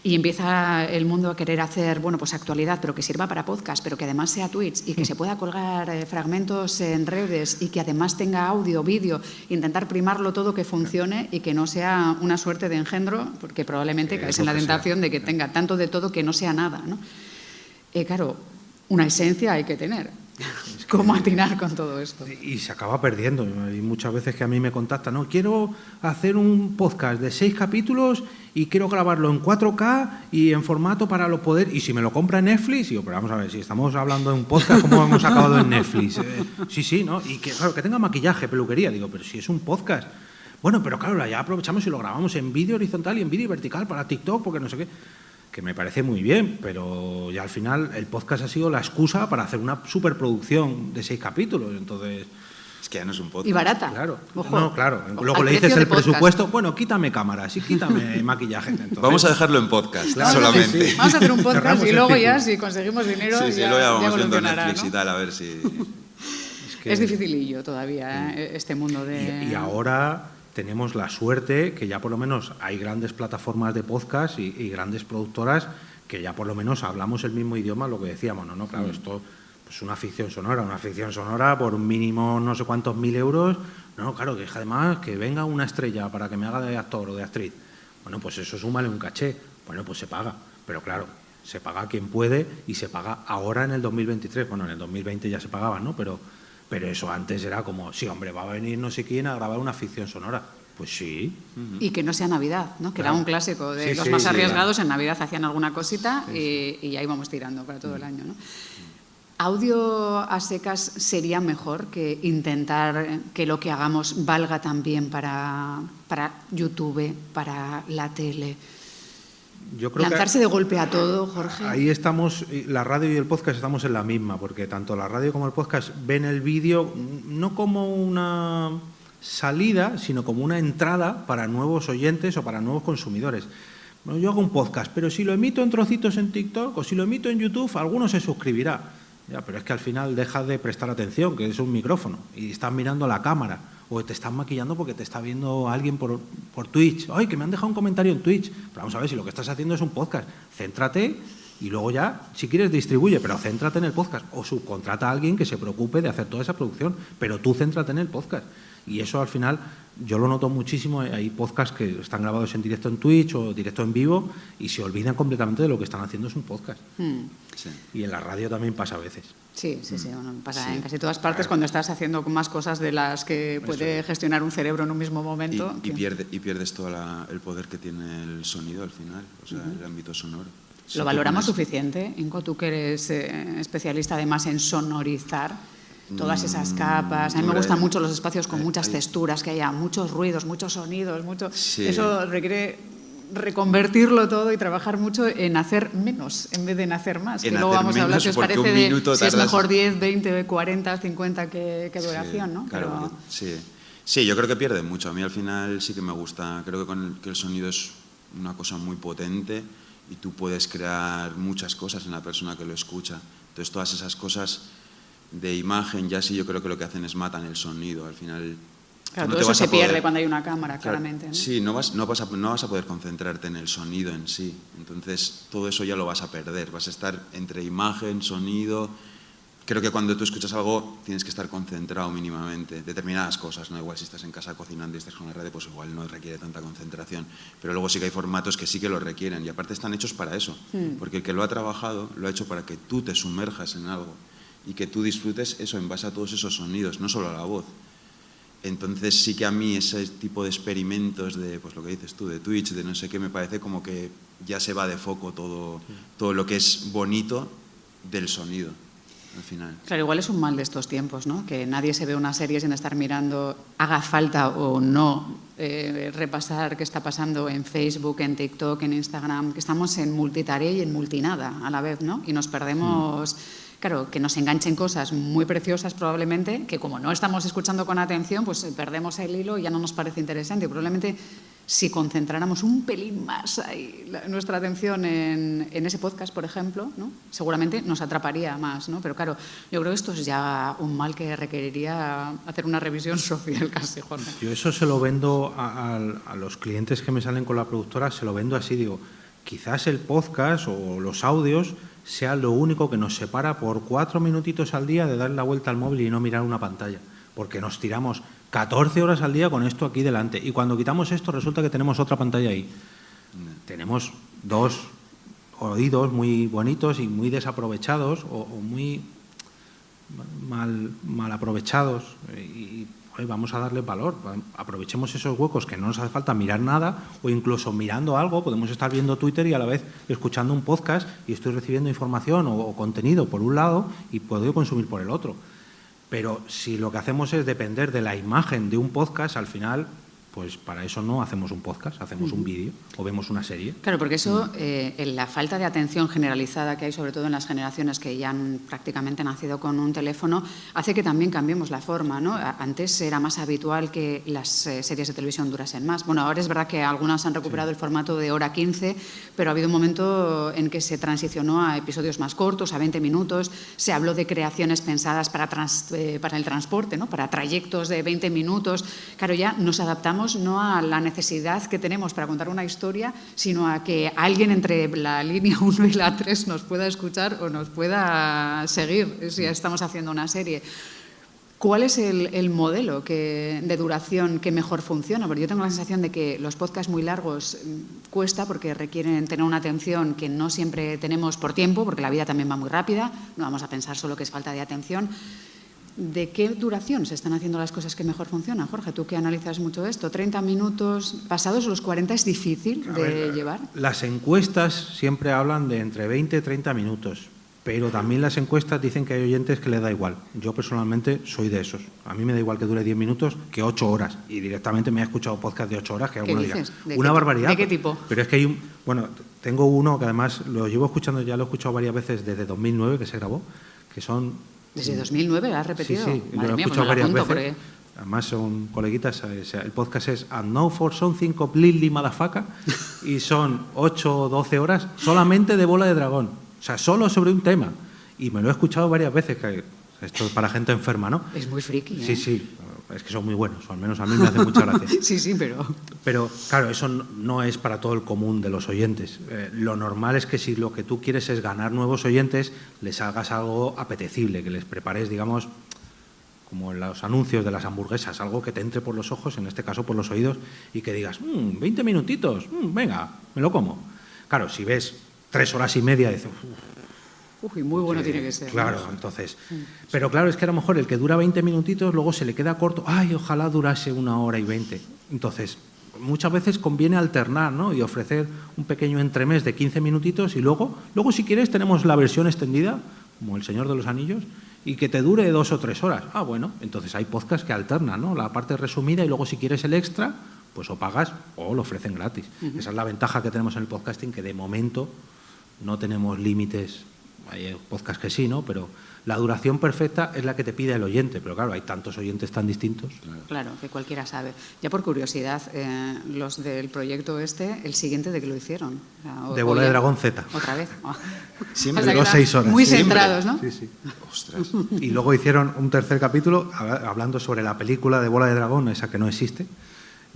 Y empieza el mundo a querer hacer, bueno, pues actualidad, pero que sirva para podcast, pero que además sea Twitch y que se pueda colgar fragmentos en redes y que además tenga audio, vídeo, intentar primarlo todo que funcione y que no sea una suerte de engendro, porque probablemente caes en la tentación de que tenga tanto de todo que no sea nada, ¿no? Claro, una esencia hay que tener. ¿Cómo atinar con todo esto? Y se acaba perdiendo. Hay muchas veces que a mí me contactan, no, quiero hacer un podcast de 6 capítulos y quiero grabarlo en 4K y en formato para lo poder... Y si me lo compra Netflix, digo, pero vamos a ver, si estamos hablando de un podcast, ¿cómo hemos acabado en Netflix? Sí, ¿no? Y que, claro, que tenga maquillaje, peluquería. Digo, pero si es un podcast... Bueno, pero claro, ya aprovechamos y lo grabamos en vídeo horizontal y en vídeo vertical para TikTok, porque no sé qué... que me parece muy bien, pero ya al final el podcast ha sido la excusa para hacer una superproducción de 6 capítulos, entonces... Es que ya no es un podcast. Y barata. Claro, Ojo. no, claro. Luego Al le dices precio el de podcast. presupuesto, bueno, quítame cámaras y quítame maquillaje. Entonces, Vamos a dejarlo en podcast, Claro, solamente. sí. Vamos a hacer un podcast Cerramos y el luego ya, círculo. si conseguimos dinero, Sí, ya, luego ya ya vamos viendo evolucionará, Netflix ¿no? y tal, a ver si... Es dificilillo todavía este mundo de... y ahora tenemos la suerte que ya por lo menos hay grandes plataformas de podcast y grandes productoras que ya por lo menos hablamos el mismo idioma, lo que decíamos, ¿no? Claro, esto es una ficción sonora por un mínimo no sé cuántos 1000 euros, no, claro, que además que venga una estrella para que me haga de actor o de actriz, bueno, pues eso súmale un caché, bueno, pues se paga, pero claro, se paga a quien puede y se paga ahora en el 2023, bueno, en el 2020 ya se pagaba, ¿no? Pero eso antes era como, sí, hombre, va a venir no sé quién a grabar una ficción sonora. Pues sí. Y que no sea Navidad, ¿no? Que Claro. era un clásico de Sí, los sí, más sí, arriesgados. En Navidad hacían alguna cosita y ya íbamos tirando para todo el año, ¿no? ¿Audio a secas sería mejor que intentar que lo que hagamos valga también para YouTube, para la tele? Yo creo Lanzarse de golpe a todo, Jorge. Ahí estamos, la radio y el podcast estamos en la misma, porque tanto la radio como el podcast ven el vídeo no como una salida, sino como una entrada para nuevos oyentes o para nuevos consumidores. Bueno, yo hago un podcast, pero si lo emito en trocitos en TikTok o si lo emito en YouTube, alguno se suscribirá. Ya, pero es que al final dejas de prestar atención, que es un micrófono, y estás mirando la cámara, o te estás maquillando porque te está viendo alguien por Twitch. ¡Ay, que me han dejado un comentario en Twitch! Pero vamos a ver, si lo que estás haciendo es un podcast, céntrate y luego ya, si quieres, distribuye, pero céntrate en el podcast. O subcontrata a alguien que se preocupe de hacer toda esa producción, pero tú céntrate en el podcast. Y eso al final, yo lo noto muchísimo, hay podcasts que están grabados en directo en Twitch o directo en vivo y se olvidan completamente de lo que están haciendo es un podcast. Sí. Y en la radio también pasa a veces. Sí, bueno, pasa en casi todas partes cuando estás haciendo más cosas de las que puede gestionar un cerebro en un mismo momento. Y pierdes todo el poder que tiene el sonido al final, o sea, el ámbito sonoro. Si ¿Lo te valoramos pones- suficiente, Inco, tú que eres especialista además en sonorizar todas esas capas? A mí me Hombre, gustan mucho los espacios con muchas hay- texturas, que haya muchos ruidos, muchos sonidos, Sí. Eso requiere reconvertirlo todo y trabajar mucho en hacer menos en vez de en hacer más. En Que luego hacer vamos a hablar menos, si os porque parece un de minuto si es tardas- mejor 10, 20, 40, 50 que duración, ¿no? Claro, Pero- sí, yo creo que pierde mucho. A mí al final sí que me gusta, creo que el sonido es una cosa muy potente y tú puedes crear muchas cosas en la persona que lo escucha. Entonces todas esas cosas de imagen ya sí yo creo que lo que hacen es matan el sonido. Al final Claro, tú no todo te eso vas a se pierde poder- cuando hay una cámara, Claro, claramente, ¿no? Sí, no vas a poder concentrarte en el sonido en sí. Entonces, todo eso ya lo vas a perder. Vas a estar entre imagen, sonido. Creo que cuando tú escuchas algo tienes que estar concentrado mínimamente. Determinadas cosas, ¿no? Igual si estás en casa cocinando y estás con la radio, pues igual no requiere tanta concentración. Pero luego sí que hay formatos que sí que lo requieren. Y aparte están hechos para eso. Porque el que lo ha trabajado, lo ha hecho para que tú te sumerjas en algo. y que tú disfrutes eso en base a todos esos sonidos, no solo a la voz. Entonces sí que a mí ese tipo de experimentos de, pues lo que dices tú, de Twitch, de no sé qué, me parece como que ya se va de foco todo lo que es bonito del sonido, al final. Claro, igual es un mal de estos tiempos, ¿no? Que nadie se ve una serie sin estar mirando, haga falta o no, repasar qué está pasando en Facebook, en TikTok, en Instagram, que estamos en multitarea y en multinada a la vez, ¿no? Y nos perdemos... Claro, que nos enganchen cosas muy preciosas probablemente, que como no estamos escuchando con atención, pues perdemos el hilo y ya no nos parece interesante. Probablemente si concentráramos un pelín más ahí nuestra atención en ese podcast, por ejemplo, ¿no? Seguramente nos atraparía más, ¿no? Pero claro, yo creo que esto es ya un mal que requeriría hacer una revisión social casi, Jorge. Yo eso se lo vendo a los clientes que me salen con la productora, se lo vendo así, digo, quizás el podcast o los audios sea lo único que nos separa por 4 minutitos al día de dar la vuelta al móvil y no mirar una pantalla, porque nos tiramos 14 horas al día con esto aquí delante y cuando quitamos esto resulta que tenemos otra pantalla ahí. Tenemos 2 oídos muy bonitos y muy desaprovechados o muy mal aprovechados y vamos a darle valor, aprovechemos esos huecos que no nos hace falta mirar nada o incluso mirando algo, podemos estar viendo Twitter y a la vez escuchando un podcast y estoy recibiendo información o contenido por un lado y puedo consumir por el otro. Pero si lo que hacemos es depender de la imagen de un podcast, al final, pues para eso no hacemos un podcast, hacemos un vídeo o vemos una serie. Claro, porque eso, la falta de atención generalizada que hay, sobre todo en las generaciones que ya han prácticamente nacido con un teléfono, hace que también cambiemos la forma, ¿no? Antes era más habitual que las series de televisión durasen más. Bueno, ahora es verdad que algunas han recuperado el formato de hora 15, pero ha habido un momento en que se transicionó a episodios más cortos, a 20 minutos. Se habló de creaciones pensadas para el transporte, ¿no? Para trayectos de 20 minutos. Claro, ya nos adaptamos no a la necesidad que tenemos para contar una historia, sino a que alguien entre la línea 1 y la 3 nos pueda escuchar o nos pueda seguir si estamos haciendo una serie. ¿Cuál es el modelo de duración que mejor funciona? Porque yo tengo la sensación de que los podcasts muy largos cuesta porque requieren tener una atención que no siempre tenemos por tiempo, porque la vida también va muy rápida, no vamos a pensar solo que es falta de atención. ¿De qué duración se están haciendo las cosas que mejor funcionan? Jorge, tú que analizas mucho esto, 30 minutos, pasados los 40 es difícil de llevar. Las encuestas siempre hablan de entre 20 y 30 minutos, pero también las encuestas dicen que hay oyentes que les da igual. Yo personalmente soy de esos. A mí me da igual que dure 10 minutos que 8 horas. Y directamente me he escuchado podcast de 8 horas que alguno diga, una barbaridad. ¿De qué tipo? Pero es que hay tengo uno que además lo llevo escuchando, ya lo he escuchado varias veces desde 2009 que se grabó, que son... ¿Desde 2009 lo has repetido? Sí, Madre lo he mía, escuchado pues varias veces. Porque... Además son coleguitas, el podcast es And Now for Something Completely Motherfucker y son 8 o 12 horas solamente de Bola de Dragón, o sea, solo sobre un tema. Y me lo he escuchado varias veces, que esto es para gente enferma, ¿no? Es muy friki, ¿eh? Sí, es que son muy buenos, o al menos a mí me hace mucha gracia. Sí, pero... Pero, claro, eso no es para todo el común de los oyentes. Lo normal es que si lo que tú quieres es ganar nuevos oyentes, les hagas algo apetecible, que les prepares, digamos, como en los anuncios de las hamburguesas, algo que te entre por los ojos, en este caso por los oídos, y que digas, 20 minutitos, venga, me lo como. Claro, si ves 3 horas y media, dices... Uy, muy bueno tiene que ser. Claro, entonces... Pero claro, es que a lo mejor el que dura 20 minutitos luego se le queda corto. ¡Ay, ojalá durase 1 hora y 20! Entonces, muchas veces conviene alternar, ¿no? Y ofrecer un pequeño entremés de 15 minutitos y luego si quieres tenemos la versión extendida, como El Señor de los Anillos, y que te dure 2 o 3 horas. Ah, bueno, entonces hay podcasts que alternan, ¿no? La parte resumida y luego si quieres el extra, pues o pagas o lo ofrecen gratis. Esa es la ventaja que tenemos en el podcasting, que de momento no tenemos límites. Hay podcasts que sí, ¿no? Pero la duración perfecta es la que te pide el oyente. Pero claro, hay tantos oyentes tan distintos. Claro, que cualquiera sabe. Ya por curiosidad, los del proyecto el siguiente, ¿de qué lo hicieron? De Bola de Dragón Z. ¿Otra vez? Siempre duró 6 horas. Muy centrados, ¿no? Sí. Ostras. Y luego hicieron un tercer capítulo hablando sobre la película de Bola de Dragón, esa que no existe,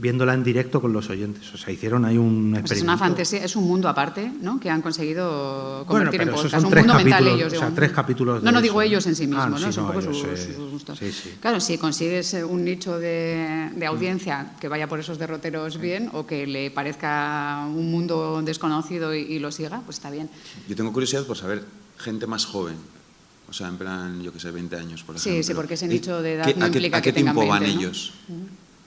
viéndola en directo con los oyentes. O sea, hicieron ahí un experimento. Pues es una fantasía, es un mundo aparte, ¿no? Que han conseguido convertir en podcast. Son un 3 mundo capítulos, mental ellos. O sea, 3 capítulos. No digo ellos en sí mismos, ¿no? Sí, es un poco ellos, sus gustos. Sí. Claro, si consigues un nicho de audiencia que vaya por esos derroteros bien o que le parezca un mundo desconocido y lo siga, pues está bien. Yo tengo curiosidad por saber, gente más joven, O sea, en plan, yo que sé, 20 años, por ejemplo. Sí, porque ese nicho de edad no implica que tengan 20, ¿A qué tiempo van ¿no? ellos?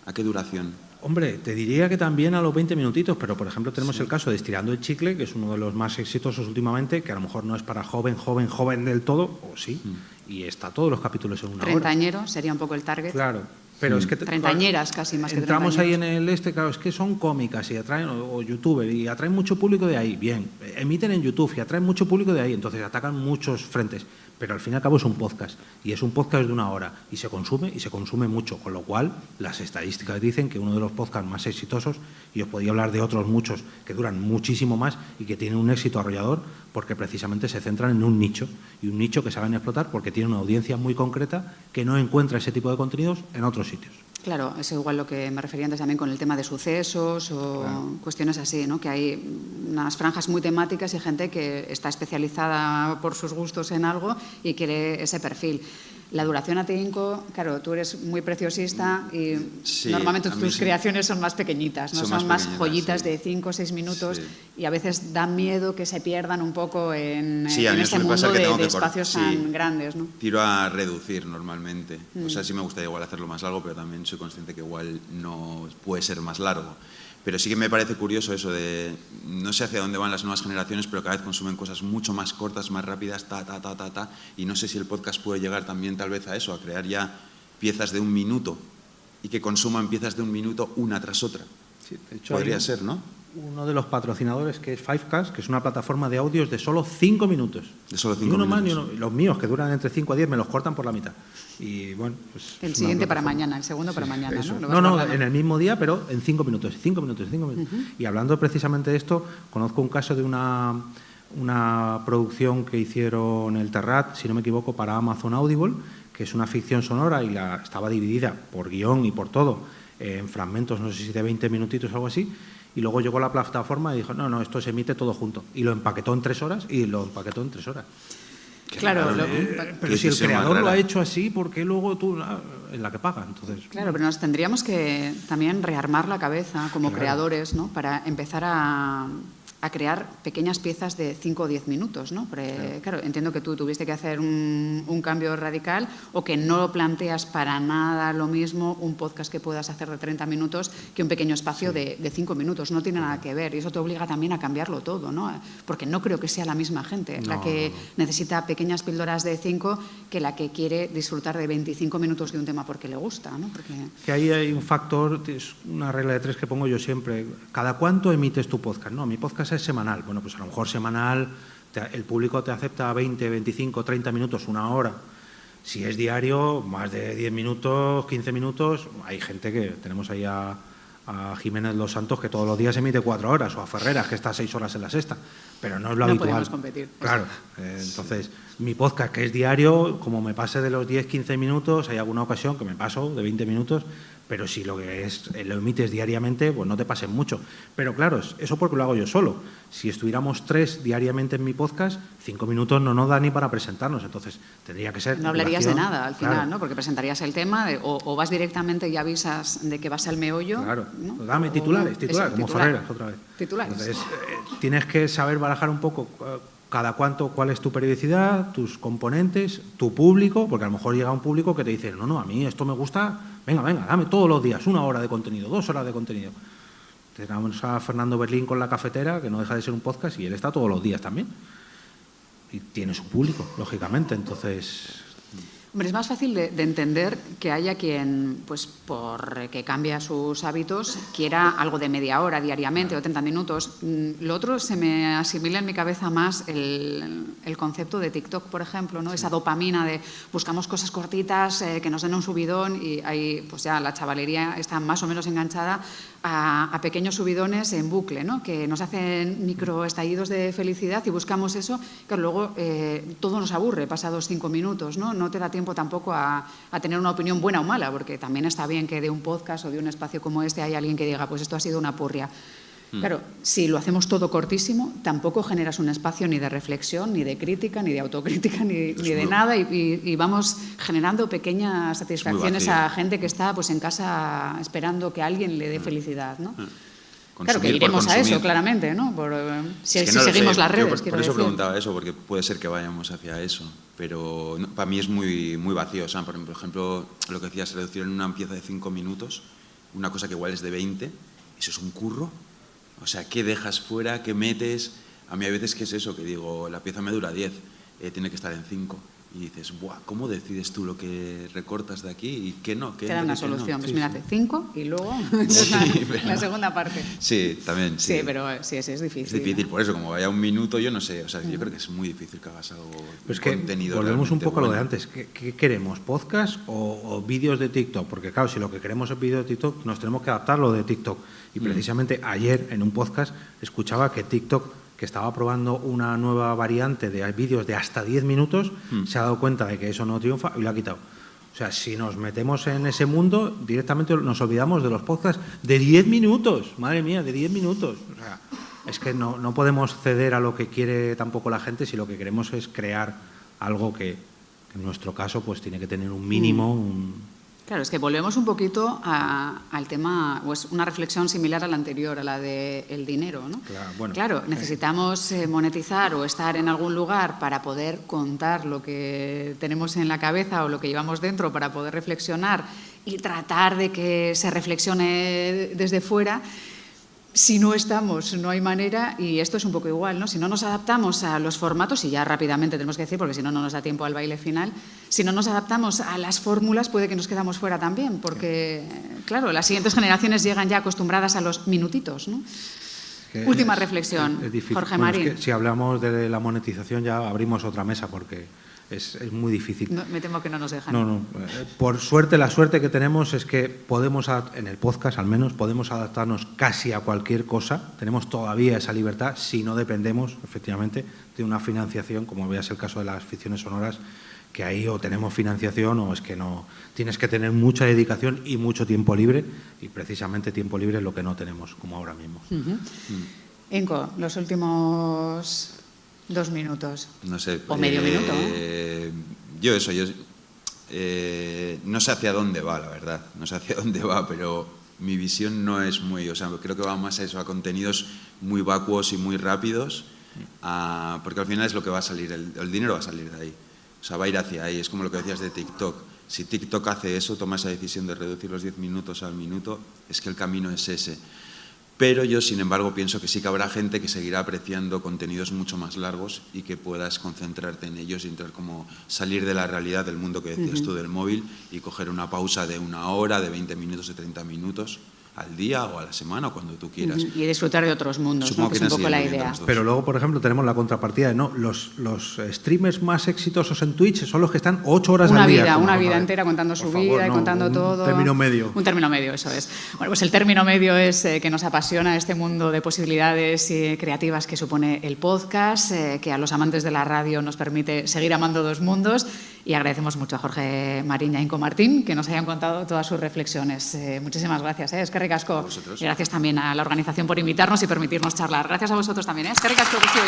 ¿A qué duración? Hombre, te diría que también a los 20 minutitos, pero por ejemplo tenemos el caso de Estirando el Chicle, que es uno de los más exitosos últimamente, que a lo mejor no es para joven del todo, o sí, y está todos los capítulos en una hora. Treintañero sería un poco el target. Claro, pero es que... Treintañeras casi, más que entramos ahí treintañeros. en el claro, es que son cómicas y atraen, o youtuber, y atraen mucho público de ahí, bien, emiten en YouTube y atraen mucho público de ahí, entonces atacan muchos frentes, pero al fin y al cabo es un podcast, y es un podcast de una hora, y se consume mucho, con lo cual las estadísticas dicen que uno de los podcasts más exitosos, y os podía hablar de otros muchos que duran muchísimo más y que tienen un éxito arrollador, porque precisamente se centran en un nicho, y un nicho que saben explotar porque tiene una audiencia muy concreta que no encuentra ese tipo de contenidos en otros sitios. Claro, es igual lo que me refería antes también con el tema de sucesos o cuestiones así, ¿no? Que hay unas franjas muy temáticas y gente que está especializada por sus gustos en algo y quiere ese perfil. La duración a ti, Inco, claro, tú eres muy preciosista y sí, normalmente tus creaciones son más pequeñitas, ¿no? Son más joyitas sí. de 5 o 6 minutos sí. y a veces da miedo que se pierdan un poco en este mundo de espacios tan grandes, ¿no? Tiro a reducir normalmente. O sea, sí me gustaría igual hacerlo más largo, pero también soy consciente que igual no puede ser más largo. Pero sí que me parece curioso eso de, no sé hacia dónde van las nuevas generaciones, pero cada vez consumen cosas mucho más cortas, más rápidas, y no sé si el podcast puede llegar también tal vez a eso, a crear ya piezas de 1 minuto y que consuman piezas de 1 minuto una tras otra. Sí, de hecho, podría ser, ¿no? Uno de los patrocinadores que es Fivecast, que es una plataforma de audios de solo 5 minutos. De solo 5 minutos. Ni uno minutos. más, ni uno. Los míos, que duran entre 5 a 10, me los cortan por la mitad. Y bueno, pues el siguiente para mañana, el segundo para mañana, eso. ¿no? No, en el mismo día, pero en 5 minutos, 5 minutos, 5 minutos. Y hablando precisamente de esto, conozco un caso de una producción que hicieron el Terrat, si no me equivoco, para Amazon Audible, que es una ficción sonora y estaba dividida por guión y por todo, en fragmentos, no sé si de 20 minutitos o algo así. Y luego llegó la plataforma y dijo, no, esto se emite todo junto. Y lo empaquetó en 3 horas Claro, pero si el creador lo ha hecho así, ¿por qué luego tú es la que paga? Entonces, claro, pero nos tendríamos que también rearmar la cabeza como creadores, ¿no? Para empezar a crear pequeñas piezas de 5 o 10 minutos, ¿no? Porque, claro, entiendo que tú tuviste que hacer un cambio radical o que no planteas para nada lo mismo un podcast que puedas hacer de 30 minutos que un pequeño espacio de 5 minutos. No tiene nada que ver y eso te obliga también a cambiarlo todo, ¿no? Porque no creo que sea la misma gente la que necesita pequeñas píldoras de 5 que la que quiere disfrutar de 25 minutos de un tema porque le gusta, ¿no? Porque... Que ahí hay un factor, es una regla de 3 que pongo yo siempre. ¿Cada cuánto emites tu podcast? No, mi podcast es semanal. Bueno, pues a lo mejor semanal el público te acepta 20, 25, 30 minutos, 1 hora. Si es diario, más de 10 minutos, 15 minutos. Hay gente que tenemos ahí a Jiménez Los Santos que todos los días emite 4 horas, o a Ferreras que está 6 horas en la sexta, pero no es lo habitual. No podemos competir. Claro, entonces mi podcast que es diario, como me pase de los 10, 15 minutos, hay alguna ocasión que me paso de 20 minutos, pero si lo que es lo emites diariamente, pues no te pasen mucho. Pero claro, eso porque lo hago yo solo. Si estuviéramos 3 diariamente en mi podcast, 5 minutos no nos da ni para presentarnos, entonces tendría que ser... No hablarías de nada al final, claro. ¿no? Porque presentarías el tema o vas directamente y avisas de que vas al meollo. Claro, ¿no? dame titulares, como Ferreras otra vez. Titulares. Entonces, tienes que saber barajar un poco cada cuánto, cuál es tu periodicidad, tus componentes, tu público, porque a lo mejor llega un público que te dice, no, a mí esto me gusta, venga, dame todos los días 1 hora de contenido, 2 horas de contenido. Tenemos a Fernando Berlín con La Cafetera, que no deja de ser un podcast, y él está todos los días también. Y tiene su público, lógicamente, entonces... Hombre, es más fácil de entender que haya quien, pues por que cambia sus hábitos, quiera algo de media hora diariamente o 30 minutos. Lo otro se me asimila en mi cabeza más el concepto de TikTok, por ejemplo, ¿no? Sí. Esa dopamina de buscamos cosas cortitas que nos den un subidón y ahí pues ya la chavalería está más o menos enganchada a pequeños subidones en bucle, ¿no? Que nos hacen microestallidos de felicidad y buscamos eso, que luego todo nos aburre pasados 5 minutos, ¿no? No te da tiempo tampoco a tener una opinión buena o mala, porque también está bien que de un podcast o de un espacio como este hay alguien que diga, pues esto ha sido una purria. Claro, si lo hacemos todo cortísimo, tampoco generas un espacio ni de reflexión, ni de crítica, ni de autocrítica, ni de nada, y vamos generando pequeñas satisfacciones a gente que está pues en casa esperando que alguien le dé felicidad, ¿no? Claro, que iremos a eso, claramente, ¿no? Si seguimos las redes. Por eso preguntaba eso, porque puede ser que vayamos hacia eso. Pero no, para mí es muy, muy vacío. O sea, por ejemplo, lo que decías, reducir en una pieza de 5 minutos, una cosa que igual es de 20, eso es un curro. O sea, ¿qué dejas fuera? ¿Qué metes? A mí hay veces que es eso, que digo, la pieza me dura 10, tiene que estar en 5. Y dices, ¡buah! ¿Cómo decides tú lo que recortas de aquí y qué no? Te dan una solución. Pues mira, hace 5 y luego la segunda parte. Sí, también. Sí, pero sí, es difícil. Es difícil, por eso, como vaya un minuto, yo no sé. O sea, yo creo que es muy difícil que hagas algo pues que contenido. Volvemos un poco a lo de antes. ¿Qué queremos? ¿Podcast o vídeos de TikTok? Porque claro, si lo que queremos es vídeos de TikTok, nos tenemos que adaptar a lo de TikTok. Y precisamente ayer en un podcast escuchaba que TikTok, que estaba probando una nueva variante de vídeos de hasta 10 minutos, se ha dado cuenta de que eso no triunfa y lo ha quitado. O sea, si nos metemos en ese mundo, directamente nos olvidamos de los podcasts de 10 minutos. Madre mía, de 10 minutos. O sea, es que no podemos ceder a lo que quiere tampoco la gente si lo que queremos es crear algo que en nuestro caso pues tiene que tener un mínimo, Claro, es que volvemos un poquito al tema, o es una reflexión similar a la anterior, a la del dinero, ¿no? Claro, necesitamos monetizar o estar en algún lugar para poder contar lo que tenemos en la cabeza o lo que llevamos dentro, para poder reflexionar y tratar de que se reflexione desde fuera. Si no estamos, no hay manera, y esto es un poco igual, ¿no? Si no nos adaptamos a los formatos, y ya rápidamente tenemos que decir, porque si no, no nos da tiempo al baile final, si no nos adaptamos a las fórmulas, puede que nos quedamos fuera también, porque, claro, las siguientes generaciones llegan ya acostumbradas a los minutitos, ¿no? Última reflexión, es difícil. Jorge Marín. Es que si hablamos de la monetización ya abrimos otra mesa, porque es muy difícil. No, me temo que no nos dejan. No. Por suerte, la suerte que tenemos es que podemos, en el podcast al menos, podemos adaptarnos casi a cualquier cosa. Tenemos todavía esa libertad si no dependemos, efectivamente, de una financiación, como veas el caso de las ficciones sonoras, que ahí o tenemos financiación o es que no. Tienes que tener mucha dedicación y mucho tiempo libre, y precisamente tiempo libre es lo que no tenemos, como ahora mismo. Inco, los últimos 2 minutos. No sé. O medio minuto, ¿no? Yo no sé hacia dónde va, la verdad. No sé hacia dónde va, pero mi visión no es muy... O sea, creo que va más a eso, a contenidos muy vacuos y muy rápidos, porque al final es lo que va a salir, el dinero va a salir de ahí. O sea, va a ir hacia ahí. Es como lo que decías de TikTok. Si TikTok hace eso, toma esa decisión de reducir los 10 minutos al minuto, es que el camino es ese. Pero yo, sin embargo, pienso que sí que habrá gente que seguirá apreciando contenidos mucho más largos y que puedas concentrarte en ellos y entrar como salir de la realidad del mundo que decías tú del móvil y coger una pausa de 1 hora, de 20 minutos, de 30 minutos al día o a la semana o cuando tú quieras. Y disfrutar de otros mundos, ¿no? Que es un poco la idea. Pero luego, por ejemplo, tenemos la contrapartida de los streamers más exitosos en Twitch son los que están 8 horas al día. Una vida entera contando su vida y contando todo. Un término medio. Un término medio, eso es. Bueno, pues el término medio es que nos apasiona este mundo de posibilidades creativas que supone el podcast, que a los amantes de la radio nos permite seguir amando 2 mundos. Y agradecemos mucho a Jorge Marín y a Inco Martín que nos hayan contado todas sus reflexiones. Muchísimas gracias. Eskerrik asko. Y gracias también a la organización por invitarnos y permitirnos charlar. Gracias a vosotros también. Eskerrik asko guztioi.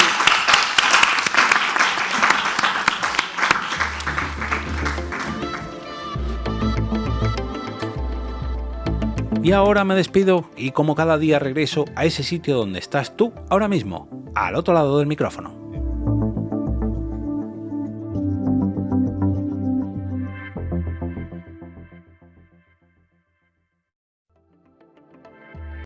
Y ahora me despido y como cada día regreso a ese sitio donde estás tú ahora mismo, al otro lado del micrófono.